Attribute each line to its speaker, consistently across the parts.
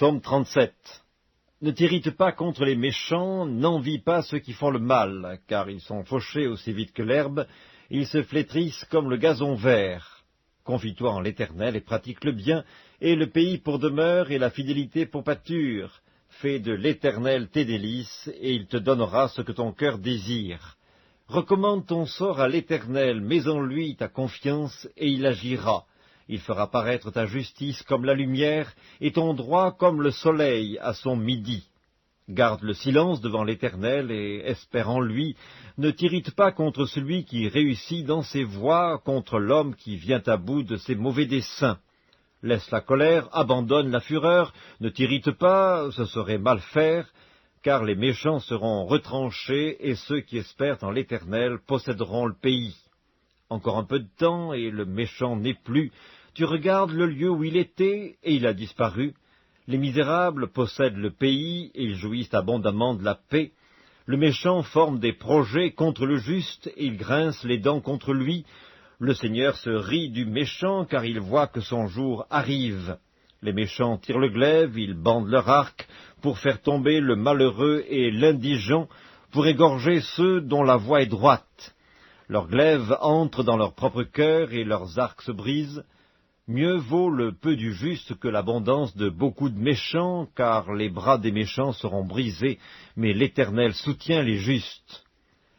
Speaker 1: Psaume 37. Ne t'irrite pas contre les méchants, n'envie pas ceux qui font le mal, car ils sont fauchés aussi vite que l'herbe, ils se flétrissent comme le gazon vert. Confie-toi en l'Éternel et pratique le bien, et le pays pour demeure et la fidélité pour pâture. Fais de l'Éternel tes délices, et il te donnera ce que ton cœur désire. Recommande ton sort à l'Éternel, mets en lui ta confiance, et il agira. Il fera paraître ta justice comme la lumière, et ton droit comme le soleil à son midi. Garde le silence devant l'Éternel, et espère en lui. Ne t'irrite pas contre celui qui réussit dans ses voies, contre l'homme qui vient à bout de ses mauvais desseins. Laisse la colère, abandonne la fureur, ne t'irrite pas, ce serait mal faire, car les méchants seront retranchés, et ceux qui espèrent en l'Éternel posséderont le pays. Encore un peu de temps, et le méchant n'est plus. Tu regardes le lieu où il était, et il a disparu. Les misérables possèdent le pays, et ils jouissent abondamment de la paix. Le méchant forme des projets contre le juste, et il grince les dents contre lui. Le Seigneur se rit du méchant, car il voit que son jour arrive. Les méchants tirent le glaive, ils bandent leur arc, pour faire tomber le malheureux et l'indigent, pour égorger ceux dont la voie est droite. Leurs glaives entrent dans leur propre cœur, et leurs arcs se brisent. Mieux vaut le peu du juste que l'abondance de beaucoup de méchants, car les bras des méchants seront brisés, mais l'Éternel soutient les justes.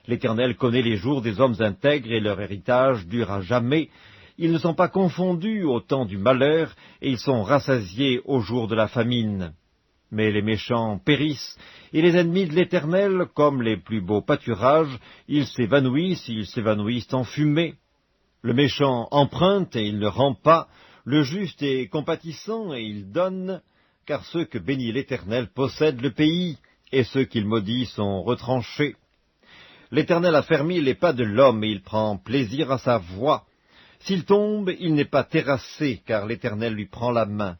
Speaker 1: L'Éternel connaît les jours des hommes intègres, et leur héritage dure à jamais. Ils ne sont pas confondus au temps du malheur, et ils sont rassasiés au jour de la famine. Mais les méchants périssent, et les ennemis de l'Éternel, comme les plus beaux pâturages, ils s'évanouissent en fumée. Le méchant emprunte, et il ne rend pas. Le juste est compatissant, et il donne, car ceux que bénit l'Éternel possèdent le pays, et ceux qu'il maudit sont retranchés. L'Éternel a fermé les pas de l'homme, et il prend plaisir à sa voie. S'il tombe, il n'est pas terrassé, car l'Éternel lui prend la main.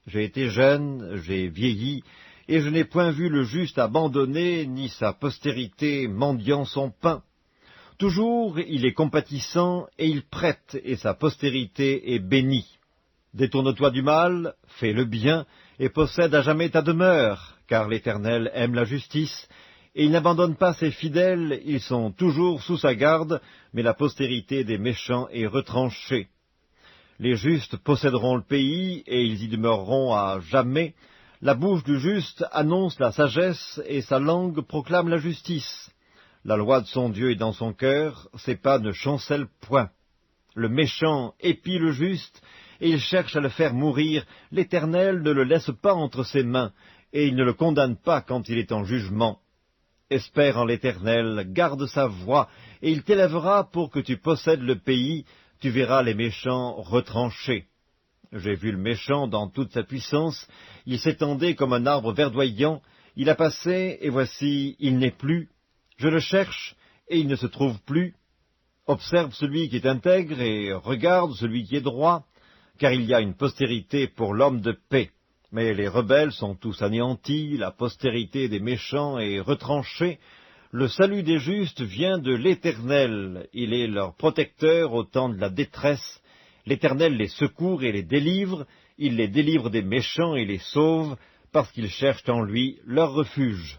Speaker 1: J'ai été jeune, j'ai vieilli, et je n'ai point vu le juste abandonné, ni sa postérité mendiant son pain. Toujours il est compatissant, et il prête, et sa postérité est bénie. Détourne-toi du mal, fais le bien, et possède à jamais ta demeure, car l'Éternel aime la justice, et il n'abandonne pas ses fidèles, ils sont toujours sous sa garde, mais la postérité des méchants est retranchée. Les justes posséderont le pays, et ils y demeureront à jamais. La bouche du juste annonce la sagesse, et sa langue proclame la justice. La loi de son Dieu est dans son cœur, ses pas ne chancellent point. Le méchant épie le juste, et il cherche à le faire mourir. L'Éternel ne le laisse pas entre ses mains, et il ne le condamne pas quand il est en jugement. Espère en l'Éternel, garde sa voie, et il t'élèvera pour que tu possèdes le pays, tu verras les méchants retranchés. J'ai vu le méchant dans toute sa puissance, il s'étendait comme un arbre verdoyant, il a passé, et voici, il n'est plus. Je le cherche, et il ne se trouve plus. Observe celui qui est intègre, et regarde celui qui est droit, car il y a une postérité pour l'homme de paix. Mais les rebelles sont tous anéantis, la postérité des méchants est retranchée. Le salut des justes vient de l'Éternel, il est leur protecteur au temps de la détresse. L'Éternel les secourt et les délivre, il les délivre des méchants et les sauve, parce qu'ils cherchent en lui leur refuge.